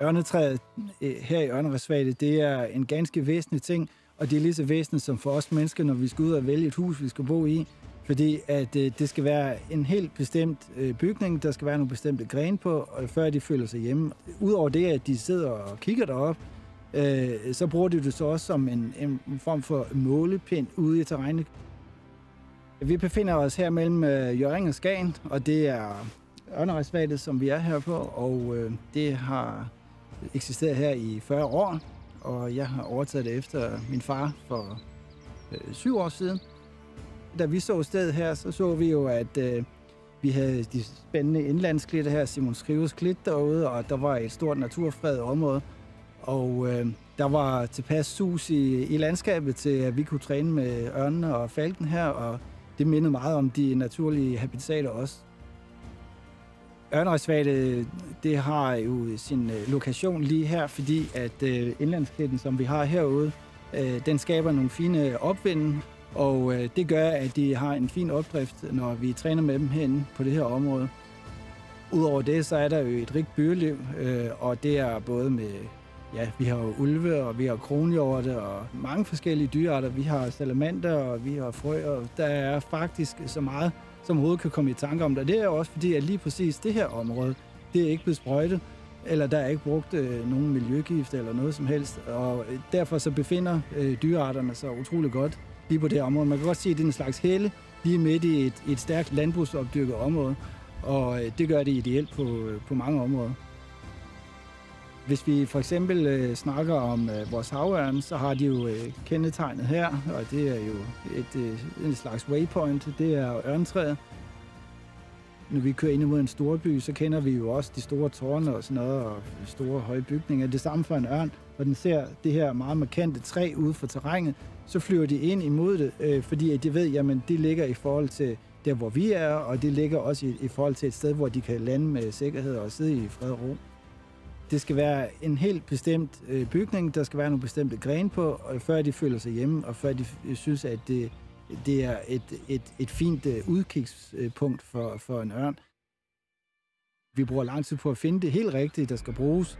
Ørnetræet her i Ørnereservatet, det er en ganske væsentlig ting, og det er lige så væsentligt som for os mennesker, når vi skal ud og vælge et hus, vi skal bo i. Fordi at det skal være en helt bestemt bygning, der skal være nogle bestemte grene på, før de føler sig hjemme. Udover det, at de sidder og kigger derop, så bruger de det så også som en form for målepind ude i terrænet. Vi befinder os her mellem Hjørring og Skagen, og det er Ørnereservatet, som vi er her på, og det har eksisteret her i 40 år, og jeg har overtaget det efter min far for 7 år siden. Da vi så stedet her, så vi jo, at vi havde de spændende indlandsklitter her, Simon Skrives Klit derude, og der var et stort naturfredet område. Og der var tilpas sus i landskabet til, at vi kunne træne med ørnene og falken her, og det mindede meget om de naturlige habitater også. Ørnereservatet, det har jo sin lokation lige her, fordi at indlandsklitten, som vi har herude, den skaber nogle fine opvinde, og det gør, at de har en fin opdrift, når vi træner med dem herinde på det her område. Udover det, så er der jo et rigt dyreliv, og det er både med, ja, vi har jo ulve, og vi har kronhjorte, og mange forskellige dyrearter. Vi har salamander, og vi har frøer. Der er faktisk så meget, som overhovedet kan komme i tanke om det. Det er også fordi, at lige præcis det her område, det er ikke blevet sprøjtet, eller der er ikke brugt nogen miljøgift eller noget som helst. Og derfor så befinder dyrearterne sig utrolig godt lige på det her område. Man kan godt sige, at det er en slags helle lige midt i et stærkt landbrugsopdyrket område, og det gør det ideelt på mange områder. Hvis vi for eksempel snakker om vores havørn, så har de jo kendetegnet her, og det er jo en slags waypoint, det er ørnetræet. Når vi kører ind imod en storby, så kender vi jo også de store tårne og sådan noget, og store høje bygninger. Det samme for en ørn, og den ser det her meget markante træ ude for terrænet, så flyver de ind imod det, fordi de ved, jamen det ligger i forhold til der, hvor vi er, og det ligger også i forhold til et sted, hvor de kan lande med sikkerhed og sidde i fred og ro. Det skal være en helt bestemt bygning, der skal være nogle bestemte grene på, før de føler sig hjemme, og før de synes, at det er et fint udkigspunkt for en ørn. Vi bruger lang tid på at finde det helt rigtige, der skal bruges,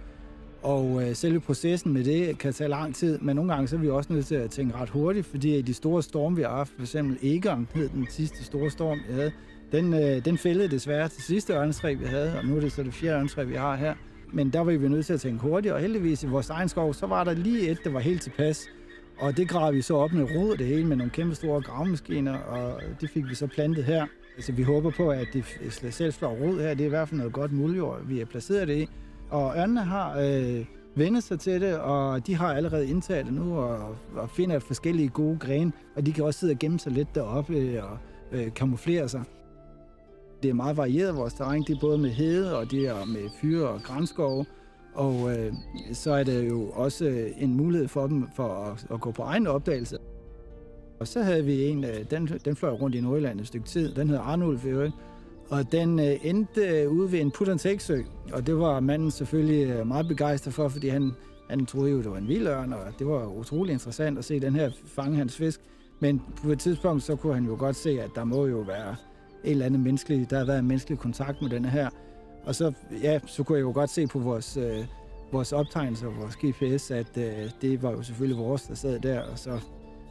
og selve processen med det kan tage lang tid, men nogle gange så er vi også nødt til at tænke ret hurtigt, fordi de store storme, vi har haft, for eksempel Egon hed den sidste store storm, vi havde, den fældede desværre til sidste ørnetræ, vi havde, og nu er det så det 4. ørnetræ, vi har her. Men der var vi nødt til at tænke hurtigt, og heldigvis i vores egen skov, så var der lige et, der var helt tilpas. Og det gravede vi så op med rod det hele, med nogle kæmpe store gravemaskiner, og det fik vi så plantet her. Så vi håber på, at det selv slår rod her. Det er i hvert fald noget godt muljord, vi har placeret det i. Og ørnene har vendt sig til det, og de har allerede indtaget det nu, og finder forskellige gode grene. Og de kan også sidde og gemme sig lidt deroppe og kamuflere sig. Det er meget varieret vores terræn. Det er både med hede, og det er med fyre og granskove. Og så er det jo også en mulighed for dem for at gå på egen opdagelse. Og så havde vi en, den fløj rundt i Nordjylland et stykke tid. Den hedder Arnulf i øvrigt. Og den endte ude ved en Put-and-Take-sø. Og det var manden selvfølgelig meget begejstret for, fordi han troede jo, det var en vildørn, og det var utrolig interessant at se den her fange hans fisk. Men på et tidspunkt, så kunne han jo godt se, at der må jo være et eller andet menneskeligt, der har været en menneskelig kontakt med denne her. Og så kunne jeg jo godt se på vores optegnelser og vores GPS, at det var jo selvfølgelig vores, der sad der. Og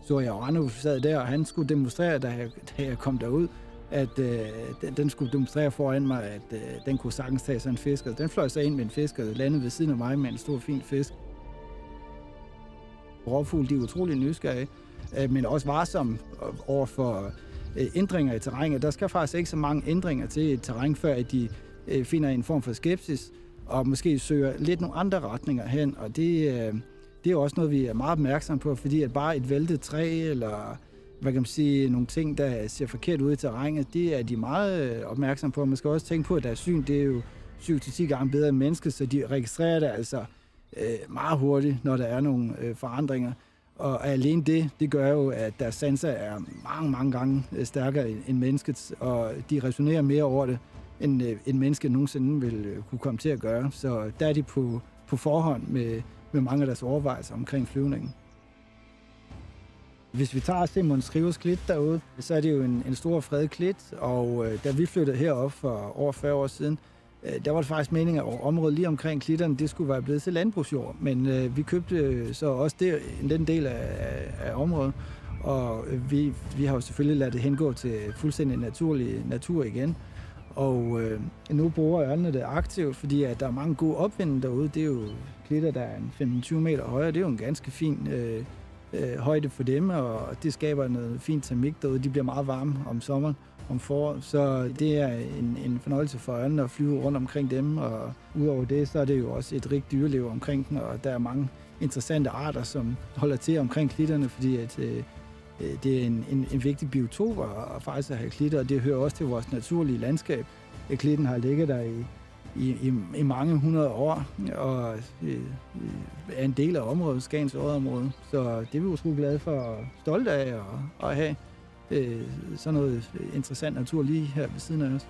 så jeg jo Arnulf sad der, og han skulle demonstrere, da jeg kom derud, at den skulle demonstrere foran mig, at den kunne sagtens tage sådan en fisk. Og den fløj så ind med en fisk og landede ved siden af mig med en stor, fin fisk. Rovfugle, de er utrolig nysgerrige, men også varsomme over for ændringer i terrænet. Der skal faktisk ikke så mange ændringer til et terræn, før at de finder en form for skepsis, og måske søger lidt nogle andre retninger hen. Og det er også noget, vi er meget opmærksomme på, fordi at bare et væltet træ, eller hvad kan man sige, nogle ting, der ser forkert ud i terrænet, det er de meget opmærksomme på. Man skal også tænke på, at deres syn, det er jo 7-10 gange bedre end mennesket, så de registrerer det altså meget hurtigt, når der er nogle forandringer. Og alene det gør jo, at deres sanser er mange gange stærkere end menneskets, og de resonerer mere over det, end mennesket nogensinde vil kunne komme til at gøre. Så der er de på forhånd med mange af deres overvejelser omkring flyvningen. Hvis vi tager Simon Skrives Klit derude, så er det jo en stor fredet klit, og da vi flyttede herop for over 40 år siden, Der var det faktisk meningen, at området lige omkring klitterne, det skulle være blevet til landbrugsjord, men vi købte så også den del af området, og vi har jo selvfølgelig ladet det hengå til fuldstændig naturlig natur igen. Og nu bruger ørnene det aktivt, fordi at der er mange gode opvinde derude. Det er jo klitter, der er 15-20 meter højere. Det er jo en ganske fin højde for dem, og det skaber noget fint termik derude. De bliver meget varme om sommeren, om foråret. Så det er en fornøjelse for ørnene at flyve rundt omkring dem. Og udover det, så er det jo også et rigt dyreliv omkring den, og der er mange interessante arter, som holder til omkring klitterne, fordi at det er en vigtig biotop at faktisk at have klitter, og det hører også til vores naturlige landskab. Klitten har ligget der i mange hundrede år, og er en del af området, Skagens Odde-område. Så det er vi utrolig glade for og stolte af at have sådan noget interessant natur lige her ved siden af os.